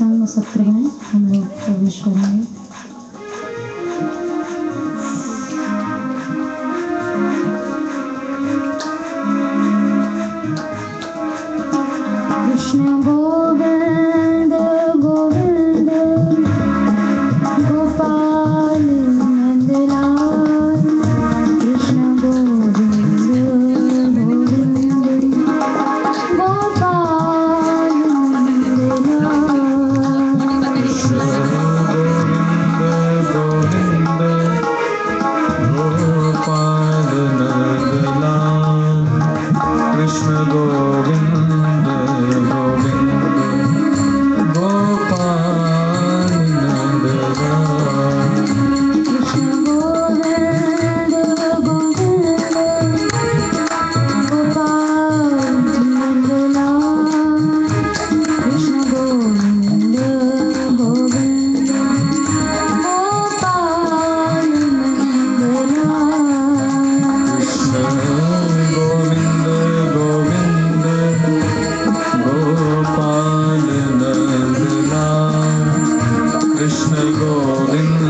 पंचांग सत्र में हम लोग प्रवेश करेंगे। कृष्ण गोविंद गोविंद गोपाल नंदलाल, कृष्ण गोविंद गोविंद गोपाल नंदलाल, कृष्ण गोविंद गोविंद गोपाल नंदलाल, कृष्ण गोविंद गोविंद गोपाल नंदलाल, कृष्ण गोविंद गोविंद गोपाल नंदलाल, कृष्ण गोविंद गोविंद गोपाल नंदलाल, कृष्ण गोविंद गोविंद गोपाल नंदलाल, कृष्ण गोविंद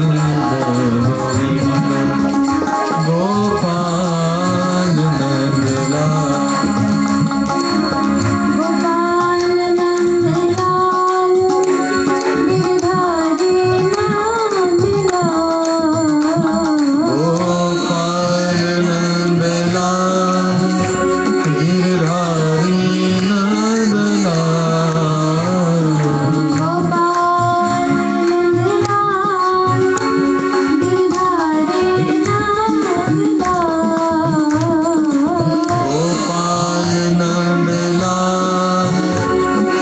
गोविंद गोपाल नंदलाल, गोपाल नंदलाल गिरधारी नंदलाल, गोपाल नंदलाल गिरधारी नंदलाल, गोपाल नंदलाल गिरधारी नंदलाल, गोपाल नंदलाल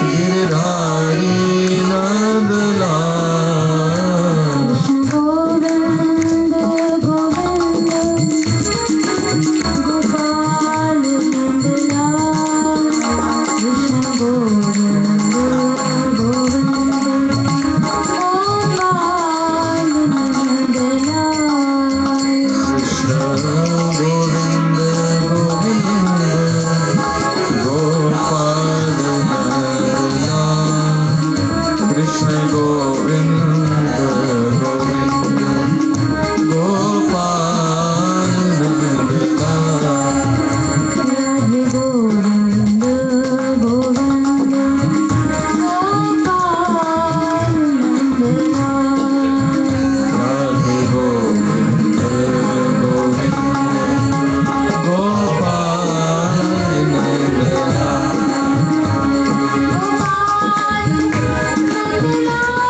गिरधारी नंदलाल, कृष्ण गोविंद गोविंद गोपाल नंदलाल, कृष्ण गोविंद गोविंद गोपाल नंदलाल, कृष्ण गोविंद गोविंद गोपाल नंदलाल, कृष्ण गोविंद गोविंद गोपाल नंदलाल, राधे गोविंद गोविंद गोपाल नंदलाल, राधे गोविंद गोविंद गोपाल नंदलाल, गोपाल नंदलाल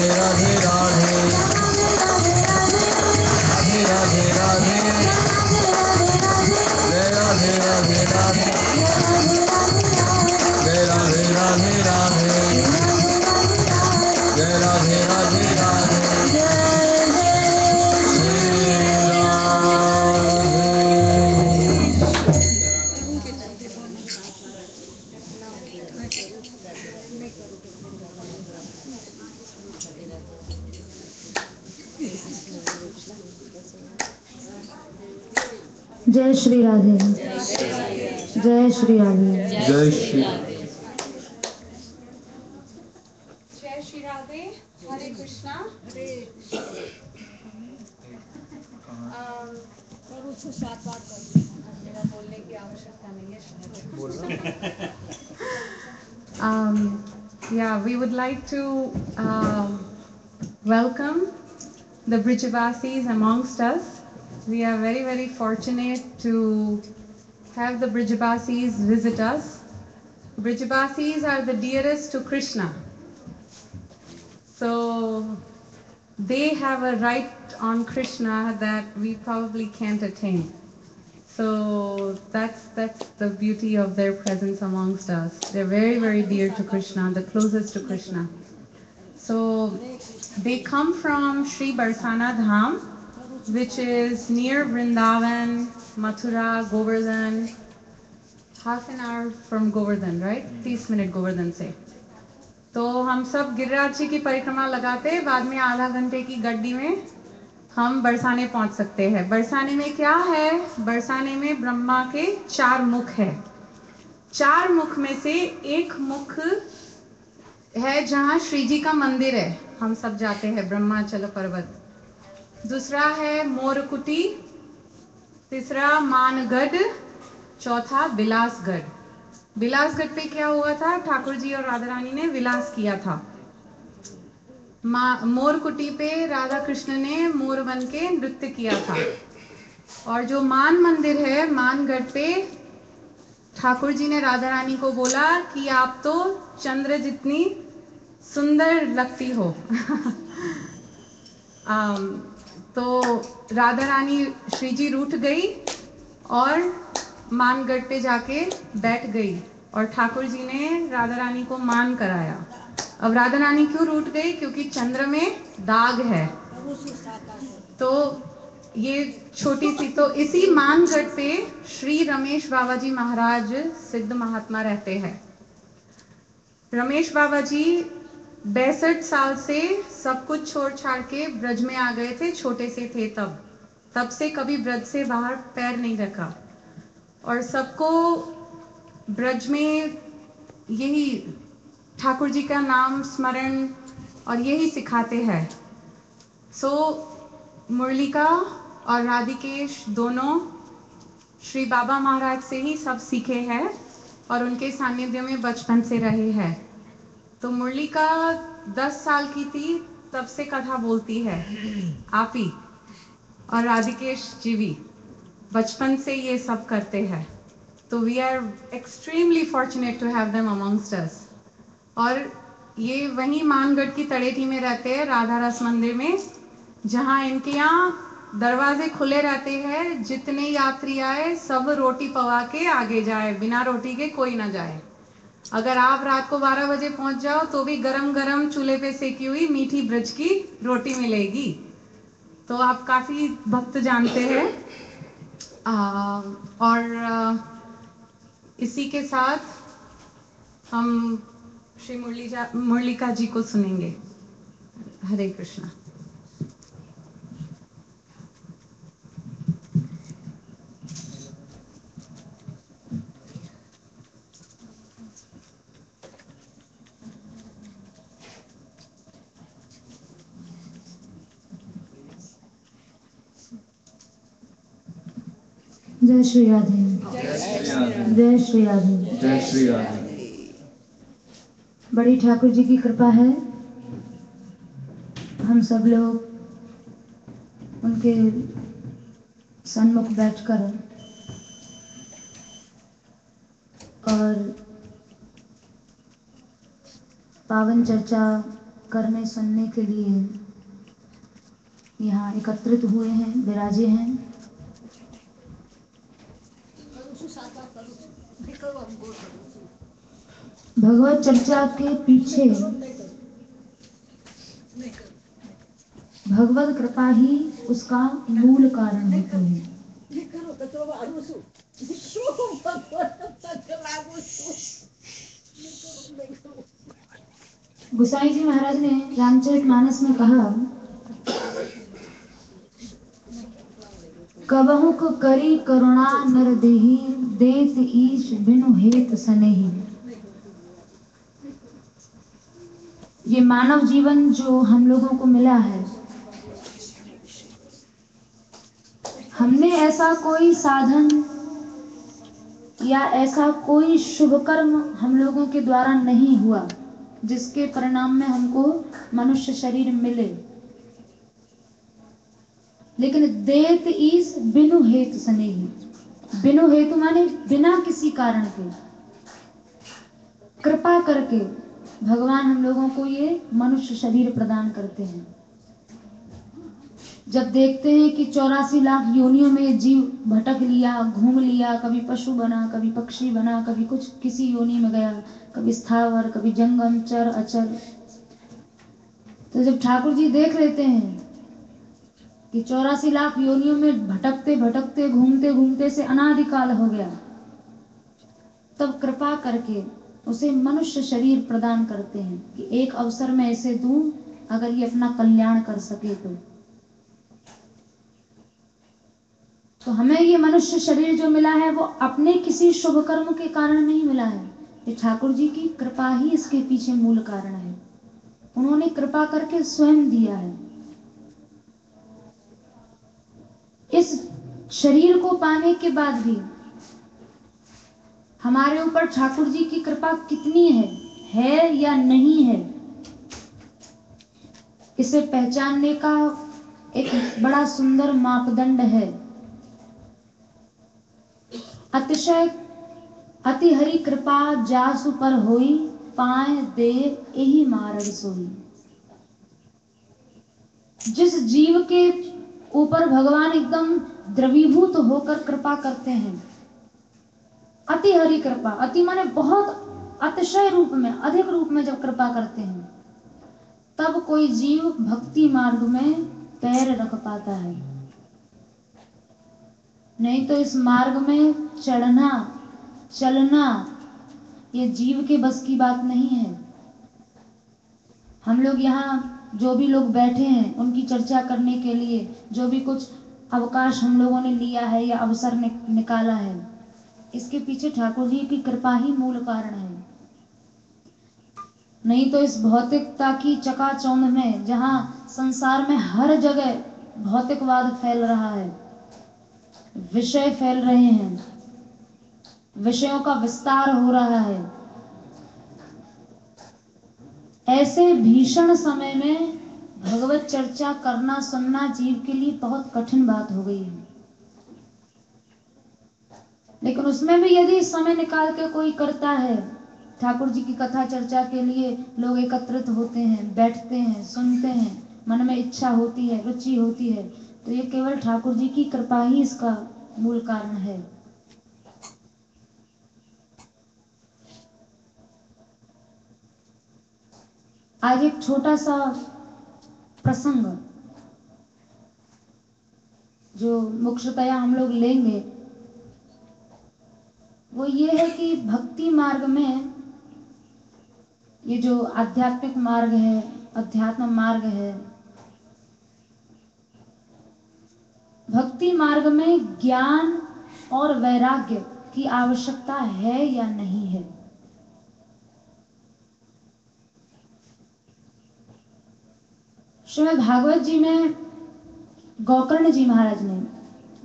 राधे राधे राधे राधे जय राधे राधे राधे जय राधे राधे राधे जय राधे राधे राधे जय श्री राधे जय श्री राधे जय श्री जय श्री राधे हरे कृष्णा मेरा बोलने की आवश्यकता नहीं है yeah, we would like to welcome the Brijavasis amongst us. We are very, very fortunate to have the Brijavasis visit us. Brijavasis are the dearest to Krishna. So they have a right on Krishna that we probably can't attain. So that's the beauty of their presence amongst us. They're very, very dear to Krishna, the closest to Krishna. So they come from Sri Barsana Dham, which is near Vrindavan, Mathura, Govardhan. Half an hour from Govardhan, right? 30 minute Govardhan से. तो हम सब गिरिराज जी की परिक्रमा लगाते हैं, बाद में आधा घंटे की गड्डी में हम बरसाने पहुंच सकते हैं। बरसाने में क्या है? बरसाने में ब्रह्मा के 4 मुख है। 4 मुख में से एक मुख है जहां श्री जी का मंदिर है, हम सब जाते हैं, ब्रह्माचल पर्वत। दूसरा है मोरकुटी, तीसरा मानगढ़, चौथा बिलासगढ़। बिलासगढ़ पे क्या हुआ था? ठाकुर जी और राधा रानी ने विलास किया था। मोरकुटी पे राधा कृष्ण ने मोर बन के नृत्य किया था। और जो मान मंदिर है, मानगढ़ पे ठाकुर जी ने राधा रानी को बोला कि आप तो चंद्र जितनी सुंदर लगती हो। तो राधा रानी श्री जी रूठ गई और मानगढ़ पे जाके बैठ गई और ठाकुर जी ने राधा रानी को मान कराया। अब राधा रानी क्यों रूठ गई? क्योंकि चंद्र में दाग है। तो ये छोटी सी, तो इसी मानगढ़ पे श्री रमेश बाबा जी महाराज सिद्ध महात्मा रहते हैं। रमेश बाबा जी 62 साल से सब कुछ छोड़ छाड़ के ब्रज में आ गए थे, छोटे से थे तब से कभी ब्रज से बाहर पैर नहीं रखा और सबको ब्रज में यही ठाकुर जी का नाम स्मरण और यही सिखाते हैं। सो मुरलिका और राधिकेश दोनों श्री बाबा महाराज से ही सब सीखे हैं और उनके सानिध्य में बचपन से रहे हैं। तो मुरलिका 10 साल की थी तब से कथा बोलती है आप ही, और राधिकेश जी भी बचपन से ये सब करते हैं। तो we are extremely fortunate to have them amongst us. और ये वहीं मानगढ़ की तड़ेटी में रहते हैं, राधा रस मंदिर में, जहाँ इनके यहाँ दरवाजे खुले रहते हैं। जितने यात्री आए सब रोटी पवा के आगे जाए, बिना रोटी के कोई ना जाए। अगर आप रात को 12 बजे पहुंच जाओ तो भी गरम गरम चूल्हे पे सेकी हुई मीठी ब्रज की रोटी मिलेगी। तो आप काफी भक्त जानते हैं। और इसी के साथ हम श्री मुरलिका जी को सुनेंगे। हरे कृष्णा। जय श्री राधे जय श्री राधे जय श्री राधे। बड़ी ठाकुर जी की कृपा है, हम सब लोग उनके सन्मुख बैठकर और पावन चर्चा करने सुनने के लिए यहाँ एकत्रित हुए हैं, विराजे हैं। भगवत चर्चा के पीछे भगवत कृपा ही उसका मूल कारण होती है। गोसाई जी महाराज ने रामचरितमानस में कहा, कबहु को करी करुणा नर देही, देत ईश बिनु हेत सनेही। ये मानव जीवन जो हम लोगों को मिला है, हमने ऐसा कोई साधन या ऐसा कोई शुभ कर्म हम लोगों के द्वारा नहीं हुआ जिसके परिणाम में हमको मनुष्य शरीर मिले। लेकिन देत ईस बिनु हेतु सनेही। बिनु हेतु माने बिना किसी कारण के, कृपा करके भगवान हम लोगों को ये मनुष्य शरीर प्रदान करते हैं। जब देखते हैं कि 84 लाख योनियों में जीव भटक लिया, घूम लिया, कभी पशु बना, कभी पक्षी बना, कभी कुछ किसी योनि में गया, कभी स्थावर, कभी जंगम, चर अचर, तो जब ठाकुर जी देख लेते हैं कि 84 लाख योनियों में भटकते भटकते घूमते घूमते से अनादिकाल हो गया, तब कृपा करके उसे मनुष्य शरीर प्रदान करते हैं कि एक अवसर में ऐसे दूं, अगर ये अपना कल्याण कर सके तो हमें ये मनुष्य शरीर जो मिला है वो अपने किसी शुभ कर्म के कारण नहीं मिला है। ये ठाकुर जी की कृपा ही इसके पीछे मूल कारण है। उन्होंने कृपा करके स्वयं दिया है। इस शरीर को पाने के बाद भी हमारे ऊपर ठाकुर जी की कृपा कितनी है या नहीं है, इसे पहचानने का एक बड़ा सुंदर मापदंड है। अतिशय अति हरि कृपा जासु पर होई, पाए देव यही मार्ग सोई। जिस जीव के ऊपर भगवान एकदम द्रवीभूत होकर कृपा करते हैं, अति हरि कृपा, अति माने बहुत अतिशय रूप में, अधिक रूप में जब कृपा करते हैं, तब कोई जीव भक्ति मार्ग में पैर रख पाता है। नहीं तो इस मार्ग में चढ़ना चलना ये जीव के बस की बात नहीं है। हम लोग यहाँ जो भी लोग बैठे हैं उनकी चर्चा करने के लिए जो भी कुछ अवकाश हम लोगों ने लिया है या अवसर निकाला है, इसके पीछे ठाकुर जी की कृपा ही मूल कारण है। नहीं तो इस भौतिकता की चकाचौंध में, जहां संसार में हर जगह भौतिकवाद फैल रहा है, विषय फैल रहे हैं, विषयों का विस्तार हो रहा है, ऐसे भीषण समय में भगवत चर्चा करना सुनना जीव के लिए बहुत कठिन बात हो गई है। लेकिन उसमें भी यदि समय निकाल के कोई करता है, ठाकुर जी की कथा चर्चा के लिए लोग एकत्रित होते हैं, बैठते हैं, सुनते हैं, मन में इच्छा होती है, रुचि होती है, तो ये केवल ठाकुर जी की कृपा ही इसका मूल कारण है। आज एक छोटा सा प्रसंग जो मुख्यतया हम लोग लेंगे वो ये है कि भक्ति मार्ग में, ये जो आध्यात्मिक मार्ग है, अध्यात्म मार्ग है, भक्ति मार्ग में ज्ञान और वैराग्य की आवश्यकता है या नहीं है। श्रीमद् भागवत जी में गोकर्ण जी महाराज ने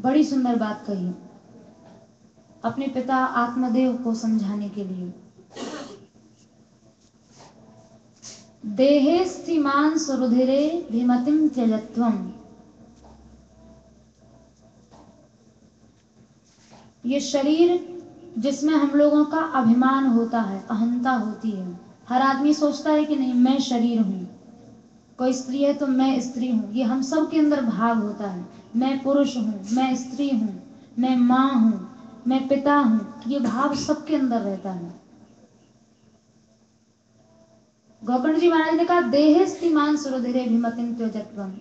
बड़ी सुंदर बात कही अपने पिता आत्मदेव को समझाने के लिए। देहे स्थिमान सुरुधिरे विमतिम त्यजत्वम। ये शरीर जिसमें हम लोगों का अभिमान होता है, अहंता होती है, हर आदमी सोचता है कि नहीं मैं शरीर हूं, कोई स्त्री है तो मैं स्त्री हूँ, ये हम सब के अंदर भाव होता है। मैं पुरुष हूँ, मैं स्त्री हूँ, मैं माँ हूँ, मैं पिता हूँ, ये भाव सबके अंदर रहता है। गोकर्ण जी महाराज ने कहा देहेस्ति मांस रुधिरे भिमतिं त्यजत्वम्।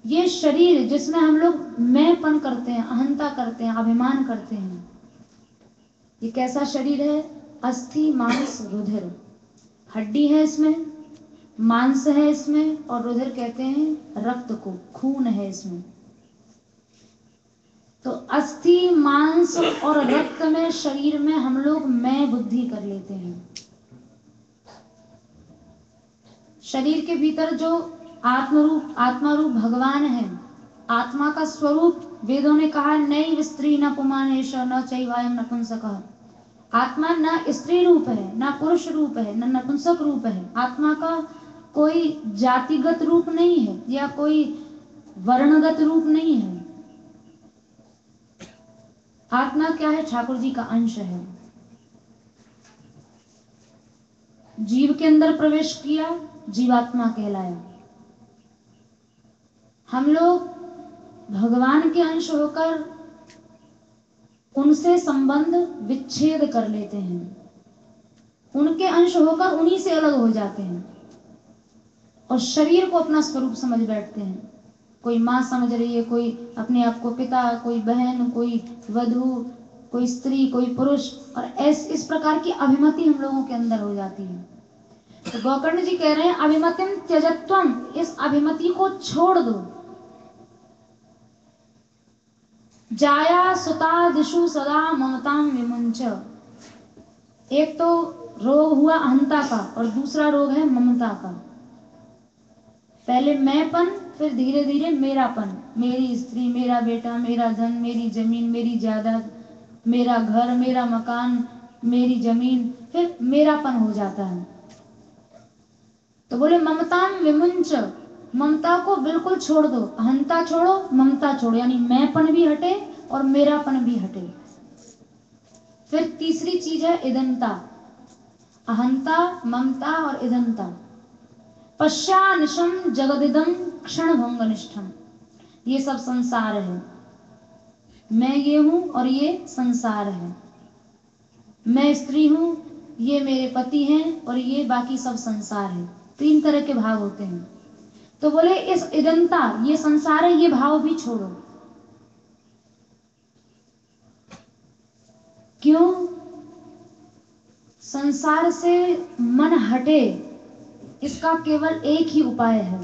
ये शरीर जिसमें हम लोग मैंपन करते हैं, अहंता करते हैं, अभिमान करते हैं, ये कैसा शरीर है? अस्थि मांस रुधिर, हड्डी है इसमें, मांस है इसमें, और रुधिर कहते हैं रक्त को, खून है इसमें। तो अस्थि मांस और रक्त में, शरीर में हम लोग मैं बुद्धि कर लेते हैं। शरीर के भीतर जो आत्मा रूप भगवान है, आत्मा का स्वरूप, वेदों ने कहा नैव स्त्री न पुमानेश न चैवायम नपुंसकः। आत्मा न स्त्री रूप है, न पुरुष रूप है, न नपुंसक रूप है। आत्मा का कोई जातिगत रूप नहीं है या कोई वर्णगत रूप नहीं है। आत्मा क्या है? ठाकुर जी का अंश है। जीव के अंदर प्रवेश किया, जीवात्मा कहलाया। हम लोग भगवान के अंश होकर उनसे संबंध विच्छेद कर लेते हैं, उनके अंश होकर उन्हीं से अलग हो जाते हैं और शरीर को अपना स्वरूप समझ बैठते हैं। कोई माँ समझ रही है, कोई अपने आप को पिता, कोई बहन, कोई वधू, कोई स्त्री, कोई पुरुष, और इस प्रकार की अभिमति हम लोगों के अंदर हो जाती है। तो गोकर्ण जी कह रहे हैं अभिमतिम त्यजत्वम, इस अभिमति को छोड़ दो। जाया सुता दिशु सदा ममताम विमुंच। एक तो रोग हुआ अहंता का और दूसरा रोग है ममता का। पहले मैंपन, फिर धीरे धीरे मेरापन, मेरी स्त्री, मेरा बेटा, मेरा धन, मेरी जमीन, मेरी जायदाद, मेरा घर, मेरा मकान, मेरी जमीन, फिर मेरापन हो जाता है। तो बोले ममताम विमुंच, ममता को बिल्कुल छोड़ दो, अहंता छोड़ो, ममता छोड़ो, यानी मैंपन भी हटे और मेरापन भी हटे। फिर तीसरी चीज है इदंता, अहंता, ममता और इदंता। पश्यानिशम जगदिदम क्षण भंगनिष्ठम, ये सब संसार है। मैं ये हूं और ये संसार है। मैं स्त्री हूं, ये मेरे पति हैं और ये बाकी सब संसार है। तीन तरह के भाव होते हैं। तो बोले इस इदंता, ये संसार है, ये भाव भी छोड़ो। क्यों? संसार से मन हटे, इसका केवल एक ही उपाय है।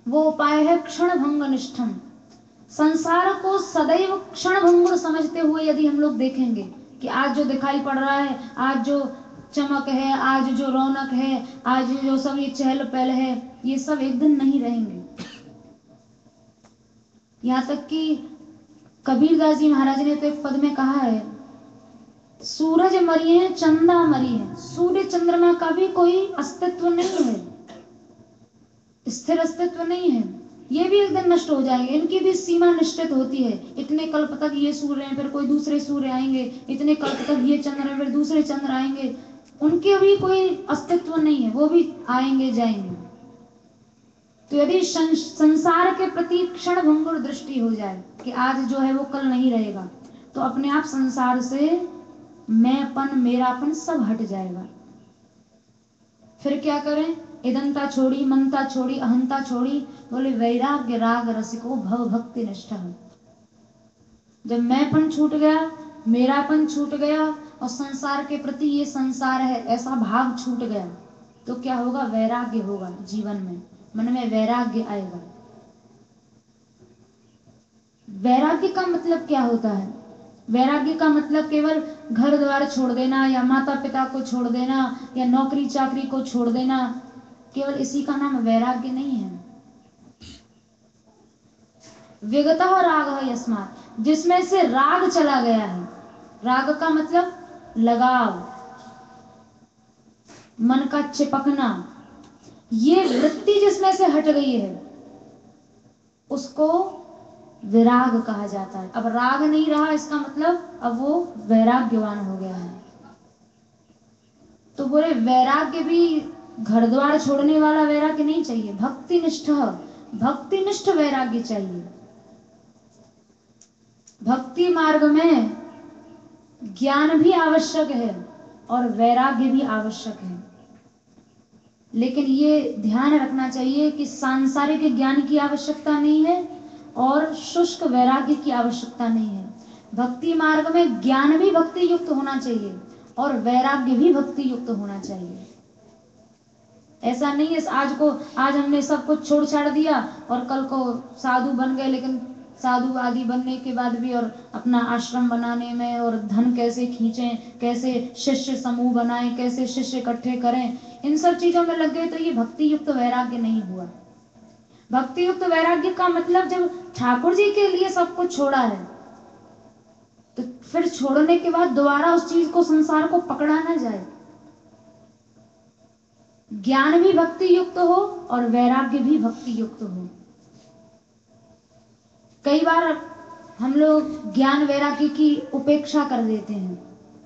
वो उपाय है क्षण भंग निष्ठम। संसार को सदैव क्षण भंगुर समझते हुए यदि हम लोग देखेंगे कि आज जो दिखाई पड़ रहा है, आज जो चमक है, आज जो रौनक है, आज जो सब ये चहल पहल है, ये सब एक दिन नहीं रहेंगे। यहाँ तक कि कबीरदास जी महाराज ने तो एक पद में कहा है, सूरज मरी है, चंदा मरी है, सूर्य चंद्रमा का भी कोई अस्तित्व नहीं है, स्थिर अस्तित्व नहीं है। ये भी एक दिन नष्ट हो जाएंगे, इनकी भी सीमा निश्चित होती है। इतने कल्प तक ये सूर्य हैं, फिर कोई दूसरे सूर्य आएंगे, इतने कल्प तक ये चंद्र हैं, फिर दूसरे चंद्र आएंगे, उनके भी कोई अस्तित्व नहीं है, वो भी आएंगे जाएंगे। तो यदि संसार के प्रति क्षण भंगुर दृष्टि हो जाए कि आज जो है वो कल नहीं रहेगा, तो अपने आप संसार से मैंपन, मेरापन सब हट जाएगा। फिर क्या करें? इदंता छोड़ी, ममता छोड़ी, अहंता छोड़ी। बोले वैराग्य राग रसिको भव भक्ति निष्ठा। जब मैंपन छूट गया, मेरापन छूट गया और संसार के प्रति ये संसार है ऐसा भाव छूट गया, तो क्या होगा? वैराग्य होगा जीवन में, मन में वैराग्य आएगा। वैराग्य का मतलब क्या होता है? वैराग्य का मतलब केवल घर द्वार छोड़ देना या माता पिता को छोड़ देना या नौकरी चाकरी को छोड़ देना, केवल इसी का नाम वैराग्य नहीं है। विगतः राग यस्मात्, जिसमें से राग चला गया है। राग का मतलब लगाव, मन का चिपकना, ये वृत्ति जिसमें से हट गई है उसको विराग कहा जाता है। अब राग नहीं रहा, इसका मतलब अब वो वैराग्यवान हो गया है। तो बोले वैराग्य भी घर द्वार छोड़ने वाला वैराग्य नहीं चाहिए, भक्तिनिष्ठ वैराग्य चाहिए। भक्ति मार्ग में ज्ञान भी आवश्यक है और वैराग्य भी आवश्यक है, लेकिन ये ध्यान रखना चाहिए कि सांसारिक ज्ञान की आवश्यकता नहीं है और शुष्क वैराग्य की आवश्यकता नहीं है। भक्ति मार्ग में ज्ञान भी भक्ति युक्त होना चाहिए और वैराग्य भी भक्ति युक्त होना चाहिए। ऐसा नहीं है आज हमने सब कुछ छोड़ छाड़ दिया और कल को साधु बन गए, लेकिन साधु आदि बनने के बाद भी और अपना आश्रम बनाने में और धन कैसे खींचें, कैसे शिष्य समूह बनाएं, कैसे शिष्य इकट्ठे करें, इन सब चीजों में लग गए तो ये भक्ति युक्त वैराग्य नहीं हुआ। भक्ति युक्त वैराग्य का मतलब जब ठाकुर जी के लिए सब कुछ छोड़ा है तो फिर छोड़ने के बाद दोबारा उस चीज को, संसार को पकड़ा ना जाए। ज्ञान भी भक्ति युक्त हो और वैराग्य भी भक्ति युक्त हो। कई बार हम लोग ज्ञान वैराग्य की उपेक्षा कर देते हैं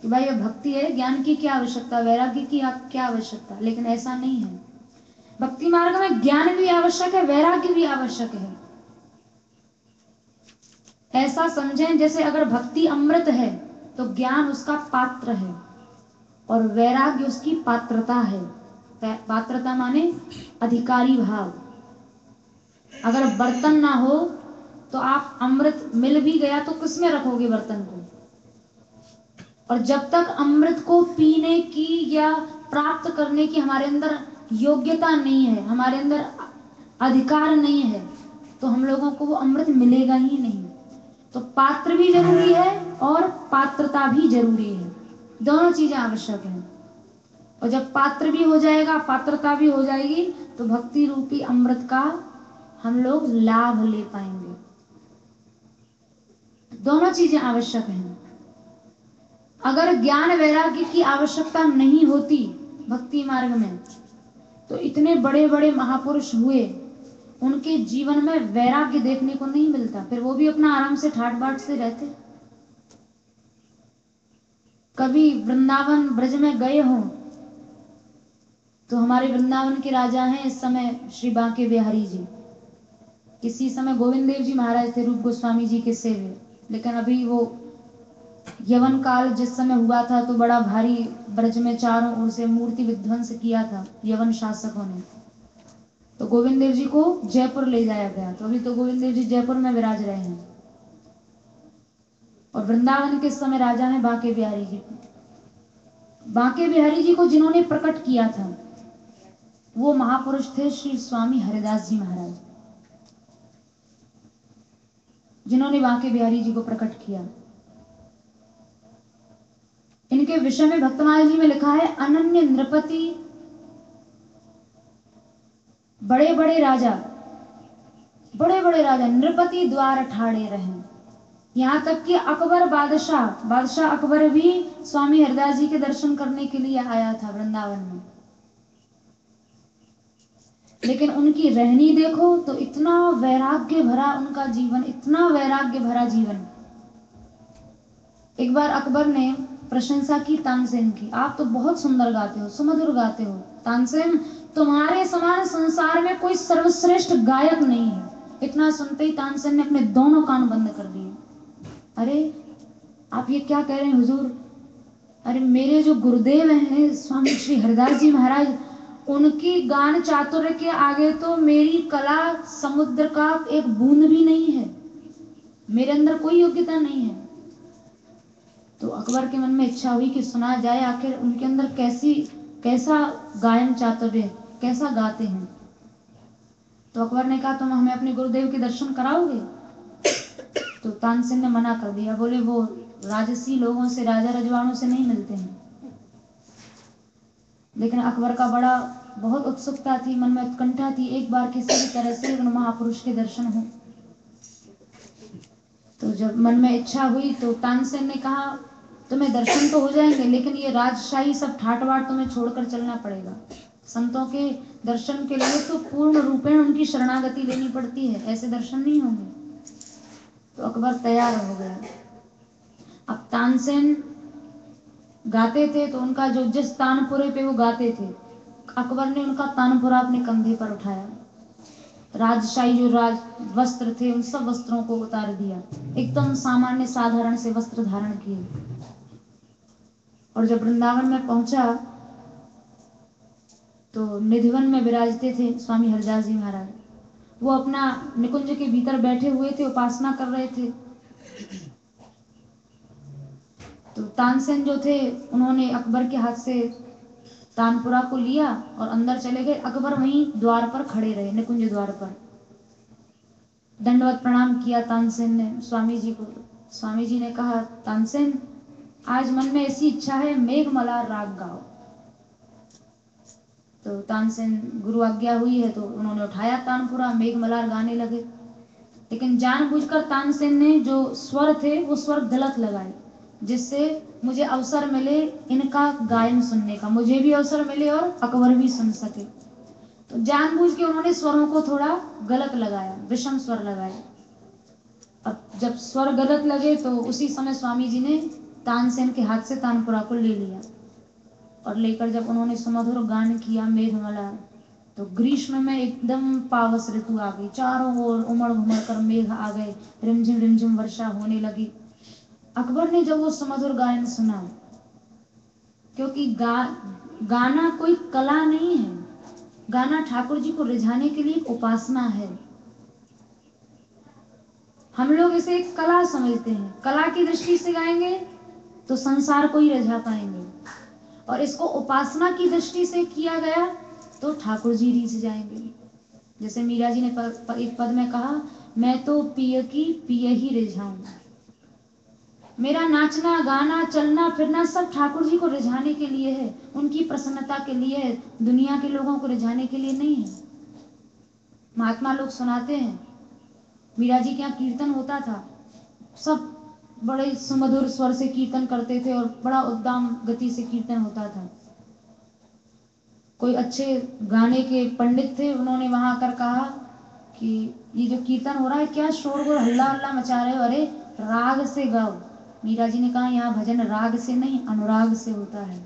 कि भाई ये भक्ति है, ज्ञान की क्या आवश्यकता, वैराग्य की क्या आवश्यकता, लेकिन ऐसा नहीं है। भक्ति मार्ग में ज्ञान भी आवश्यक है, वैराग्य भी आवश्यक है। ऐसा समझें जैसे अगर भक्ति अमृत है तो ज्ञान उसका पात्र है और वैराग्य उसकी पात्रता है। पात्रता माने अधिकारी भाव। अगर बर्तन ना हो तो आप अमृत मिल भी गया तो किसमें रखोगे बर्तन को? और जब तक अमृत को पीने की या प्राप्त करने की हमारे अंदर योग्यता नहीं है, हमारे अंदर अधिकार नहीं है, तो हम लोगों को वो अमृत मिलेगा ही नहीं। तो पात्र भी जरूरी है और पात्रता भी जरूरी है, दोनों चीजें आवश्यक हैं। और जब पात्र भी हो जाएगा, पात्रता भी हो जाएगी, तो भक्ति रूपी अमृत का हम लोग लाभ ले पाएंगे। दोनों चीजें आवश्यक हैं। अगर ज्ञान वैराग्य की आवश्यकता नहीं होती भक्ति मार्ग में, तो इतने बड़े बड़े महापुरुष हुए, उनके जीवन में वैराग्य देखने को नहीं मिलता, फिर वो भी अपना आराम से ठाट बाट से रहते। कभी वृंदावन ब्रज में गए हो तो हमारे वृंदावन के राजा हैं इस समय श्री बांके बिहारी जी। किसी समय गोविंद देव जी महाराज थे रूप गोस्वामी जी के सेवे, लेकिन अभी वो यवन काल जिस समय हुआ था तो बड़ा भारी ब्रज में चारों ओर से मूर्ति विध्वंस किया था यवन शासकों ने, तो गोविंद देव जी को जयपुर ले जाया गया। तो अभी तो गोविंद देव जी जयपुर में विराज रहे हैं और वृंदावन के समय राजा हैं बांके बिहारी जी। बांके बिहारी जी को जिन्होंने प्रकट किया था वो महापुरुष थे श्री स्वामी हरिदास जी महाराज, जिन्होंने बांके बिहारी जी को प्रकट किया। इनके विषय में भक्तमाल जी में लिखा है, अनन्य नृपति, बड़े बड़े राजा नृपति द्वार ठाड़े रहे। यहां तक कि अकबर बादशाह अकबर भी स्वामी हरिदास जी के दर्शन करने के लिए आया था वृंदावन में, लेकिन उनकी रहनी देखो तो इतना वैराग्य भरा उनका जीवन, इतना वैराग्य भरा जीवन। एक बार अकबर ने प्रशंसा की तानसेन की, आप तो बहुत सुंदर गाते हो, सुमधुर गाते हो तानसेन, तुम्हारे समान संसार में कोई सर्वश्रेष्ठ गायक नहीं है। इतना सुनते ही तानसेन ने अपने दोनों कान बंद कर दिए। अरे आप ये क्या कह रहे हैं हुजूर? अरे मेरे जो गुरुदेव हैं स्वामी श्री हरिदास जी महाराज, उनकी गान चातुर्य के आगे तो मेरी कला समुद्र का एक बूंद भी नहीं है, मेरे अंदर कोई योग्यता नहीं है। तो अकबर के मन में इच्छा हुई कि सुना जाए आखिर उनके अंदर कैसा गायन चातुर्य, कैसा गाते हैं। तो अकबर ने कहा तुम हमें अपने गुरुदेव के दर्शन कराओगे? तो तानसेन ने मना कर दिया, बोले वो राजसी लोगों से, राजा रजवाड़ों से नहीं मिलते हैं। लेकिन अकबर का बहुत उत्सुकता थी, मन में उत्कंठा थी, एक बार किसी भी तरह से उन महापुरुष के दर्शन हो। तो जब मन में इच्छा हुई तो तानसेन ने कहा तुम्हें दर्शन तो हो जाएंगे, लेकिन ये राजशाही सब ठाट बाट तुम्हें छोड़कर चलना पड़ेगा। संतों के दर्शन के लिए तो पूर्ण रूपेण उनकी शरणागति लेनी पड़ती है, ऐसे दर्शन नहीं होंगे। तो अकबर तैयार हो गया। अब तानसेन गाते थे तो उनका जो जिस तानपुरे पे वो गाते थे अकबर ने उनका तानपुरा अपने कंधे पर उठाया, राजशाही जो राज वस्त्र थे उन सब वस्त्रों को उतार दिया, एकदम सामान्य साधारण से वस्त्र धारण किए। और जब वृंदावन में पहुंचा तो निधिवन में विराजते थे स्वामी हरदास जी महाराज। वो अपना निकुंज के भीतर बैठे हुए थे, उपासना कर रहे थे। तो तानसेन जो थे उन्होंने अकबर के हाथ से तानपुरा को लिया और अंदर चले गए। अकबर वहीं द्वार पर खड़े रहे, निकुंज द्वार पर। दंडवत प्रणाम किया तानसेन ने स्वामी जी को। स्वामी जी ने कहा, तानसेन आज मन में ऐसी इच्छा है, मेघमल्हार राग गाओ। तो तानसेन, गुरु आज्ञा हुई है, तो उन्होंने उठाया तानपुरा, मेघमल्हार गाने लगे। लेकिन जानबूझकर तानसेन ने जो स्वर थे वो स्वर गलत लगाए, जिससे मुझे अवसर मिले इनका गायन सुनने का, मुझे भी अवसर मिले और अकबर भी सुन सके। तो जानबूझ के उन्होंने स्वरों को थोड़ा गलत लगाया, विषम स्वर लगाए। अब जब स्वर गलत लगे तो उसी समय स्वामी जी ने तानसेन के हाथ से तानपुरा को ले लिया और लेकर जब उन्होंने सुमधुर गान किया मेघमल्हार, तो ग्रीष्म में एकदम पावस ऋतु आ गई, चारों ओर उमड़ घुमड़ कर मेघ आ गए, रिमझिम रिमझिम वर्षा होने लगी। अकबर ने जब वो सुमधुर गायन सुना, क्योंकि गाना कोई कला नहीं है, गाना ठाकुर जी को रिझाने के लिए एक उपासना है। हम लोग इसे एक कला समझते हैं, कला की दृष्टि से गाएंगे तो संसार को ही रिझा पाएंगे, और इसको उपासना की दृष्टि से किया गया तो ठाकुर जी रीझ जाएंगे। जैसे मीरा जी ने एक पद में कहा, मैं तो पिय की पिय ही रिझाऊं। मेरा नाचना गाना चलना फिरना सब ठाकुर जी को रिझाने के लिए है, उनकी प्रसन्नता के लिए है, दुनिया के लोगों को रिझाने के लिए नहीं है। महात्मा लोग सुनाते हैं, मीरा जी के यहाँ कीर्तन होता था, सब बड़े सुमधुर स्वर से कीर्तन करते थे और बड़ा उद्दाम गति से कीर्तन होता था। कोई अच्छे गाने के पंडित थे, उन्होंने वहां आकर कहा कि ये जो कीर्तन हो रहा है क्या शोरगुल हल्ला हल्ला मचा रहे हो, अरे राग से गाओ। मीरा जी ने कहा, यहाँ भजन राग से नहीं अनुराग से होता है।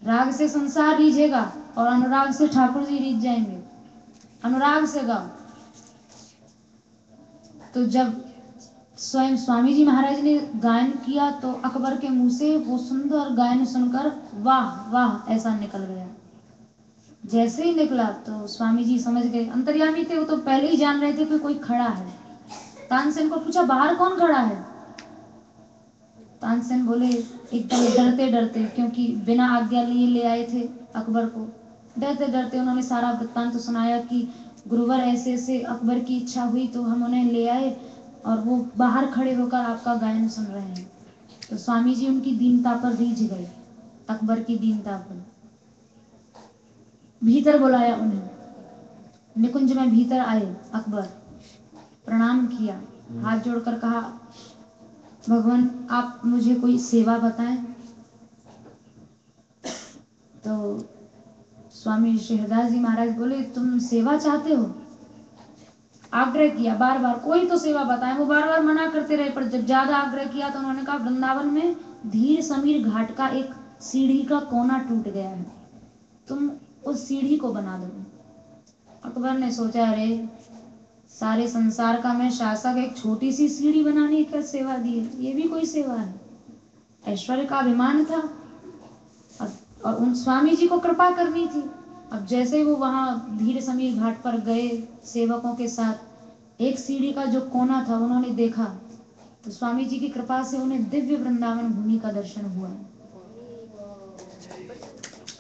राग से संसार रीझेगा और अनुराग से ठाकुर जी रीझ जाएंगे, अनुराग से गाओ। तो जब स्वयं स्वामी जी महाराज ने गायन किया तो अकबर के मुंह से वो सुंदर गायन सुनकर वाह वाह ऐसा निकल गया। जैसे ही निकला तो स्वामी जी समझ गए, अंतर्यामी थे वो, तो पहले ही जान रहे थे कि कोई खड़ा है। तानसेन को पूछा, बाहर कौन खड़ा है? तानसेन बोले एकदम डरते डरते, क्योंकि बिना आज्ञा लिए ले आए थे अकबर को। डरते डरते उन्होंने सारा वृत्तांत तो सुनाया कि गुरुवर ऐसे ऐसे अकबर की इच्छा हुई तो हम उन्हें ले आए और वो बाहर खड़े होकर आपका गायन सुन रहे हैं। तो स्वामी जी उनकी दीनता पर रीझ गए, अकबर की दीनता पर। भीतर बुलाया उन्हें, निकुंज में भीतर आए अकबर, प्रणाम किया, हाथ जोड़कर कहा, भगवान आप मुझे कोई सेवा बताएं। तो स्वामी श्री हरदास जी महाराज बोले, तुम सेवा चाहते हो? आग्रह किया बार बार, कोई तो सेवा बताएं। वो बार बार मना करते रहे, पर जब ज्यादा आग्रह किया तो उन्होंने कहा, वृंदावन में धीर समीर घाट का एक सीढ़ी का कोना टूट गया है, तुम उस सीढ़ी को बना दो। अकबर ने सोचा, अरे सारे संसार का मैं शासक, एक छोटी सी सीढ़ी बनाने की सेवा दी है, ये भी कोई सेवा है? ऐश्वर्य का अभिमान था और उन स्वामी जी को कृपा करनी थी। अब जैसे वो वहां धीर समीर घाट पर गए सेवकों के साथ, एक सीढ़ी का जो कोना था उन्होंने देखा, तो स्वामी जी की कृपा से उन्हें दिव्य वृंदावन भूमि का दर्शन हुआ।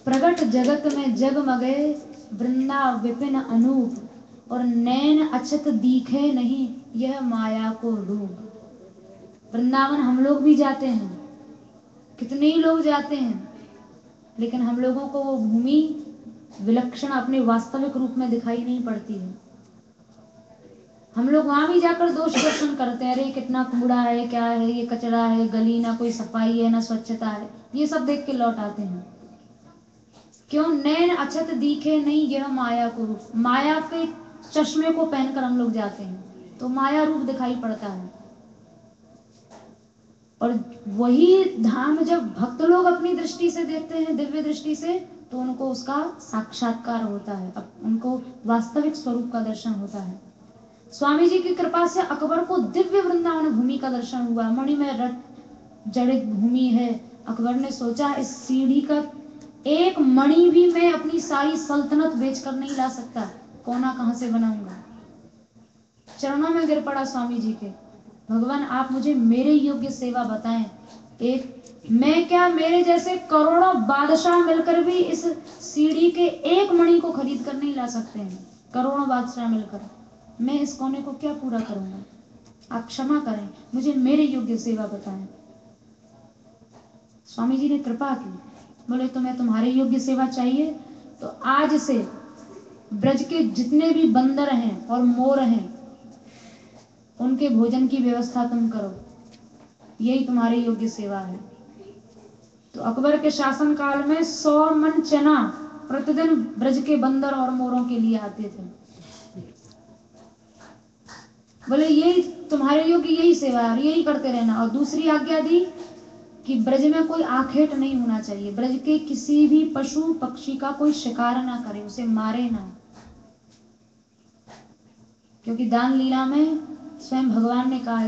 प्रगट जगत में जगमगे वृंदा विपिन अनूप, और नैन अछत दीखे नहीं यह माया को रूप। वृंदावन हम लोग भी जाते हैं, कितने ही लोग जाते हैं, लेकिन हम लोगों को वो भूमि विलक्षण अपने वास्तविक रूप में दिखाई नहीं पड़ती है। हम लोग वहां भी जाकर दोष दर्शन करते हैं, अरे कितना कूड़ा है, क्या है ये, कचरा है, गली ना कोई सफाई है ना स्वच्छता है, ये सब देख के लौट आते हैं। क्यों? नैन अछत दिखे नहीं यह माया को रूप। माया के चश्मे को पहनकर हम लोग जाते हैं तो माया रूप दिखाई पड़ता है। और वही धाम जब भक्त लोग अपनी दृष्टि से देखते हैं, दिव्य दृष्टि से, तो उनको उसका साक्षात्कार होता है, अब उनको वास्तविक स्वरूप का दर्शन होता है। स्वामी जी की कृपा से अकबर को दिव्य वृंदावन भूमि का दर्शन हुआ। मणिमय रट जड़ित भूमि है। अकबर ने सोचा इस सीढ़ी का एक मणि भी मैं अपनी सारी सल्तनत बेचकर नहीं ला सकता, कोना कहां से बनाऊंगा। चरणों में गिर पड़ा स्वामी जी के, भगवान आप मुझे मेरे योग्य सेवा बताएं। एक मैं क्या, मेरे जैसे करोड़ों बादशाह मिलकर भी इस सीढ़ी के एक मणि को खरीद कर नहीं ला सकते हैं। करोड़ों बादशाह मिलकर मैं इस कोने को क्या पूरा करूंगा। आप क्षमा करें, मुझे मेरे योग्य सेवा बताएं। स्वामी जी ने कृपा की, बोले तुम्हें तुम्हारे योग्य सेवा चाहिए तो आज से ब्रज के जितने भी बंदर हैं और मोर हैं उनके भोजन की व्यवस्था तुम करो, यही तुम्हारी योग्य सेवा है। तो अकबर के शासन काल में 100 मन चना प्रतिदिन ब्रज के बंदर और मोरों के लिए आते थे। बोले यही तुम्हारे योग्य, यही सेवा है और यही करते रहना। और दूसरी आज्ञा दी कि ब्रज में कोई आखेट नहीं होना चाहिए, ब्रज के किसी भी पशु पक्षी का कोई शिकार ना करे, उसे मारे ना, क्योंकि दान लीला में स्वयं भगवान ने कहा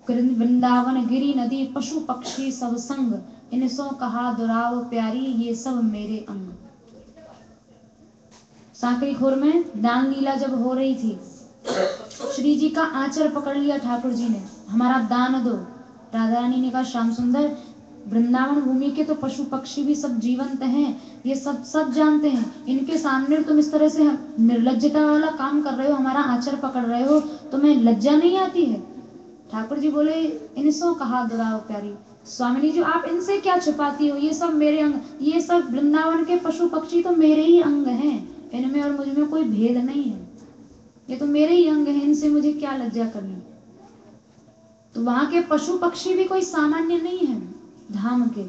वृंदावन गिरी नदी पशु पक्षी सब संग, इनसो कहा दुराव प्यारी ये सब मेरे अंग। सांकरी खोर में दान लीला जब हो रही थी, श्री जी का आंचल पकड़ लिया ठाकुर जी ने, हमारा दान दो। राधा रानी ने कहा श्याम सुंदर, वृंदावन भूमि के तो पशु पक्षी भी सब जीवंत हैं, ये सब जानते हैं, इनके सामने तुम इस तरह से निर्लज्जता वाला काम कर रहे हो, हमारा आंचल पकड़ रहे हो, तुम्हें लज्जा नहीं आती है। ठाकुर जी बोले इनसो कहा दुराव प्यारी, स्वामिनी जी आप इनसे क्या छुपाती हो, ये सब मेरे अंग, ये सब वृंदावन के पशु पक्षी तो मेरे ही अंग हैं, इनमें और मुझ में कोई भेद नहीं है, ये तो मेरे ही अंग हैं, इनसे मुझे क्या लज्जा करनी। तो वहां के पशु पक्षी भी कोई सामान्य नहीं है धाम के।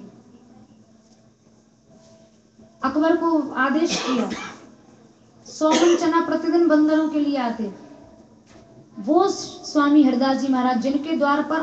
अकबर को आदेश किया 100 मन चना प्रतिदिन बंदरों के लिए आते। वो स्वामी हरदास जी महाराज जिनके द्वार पर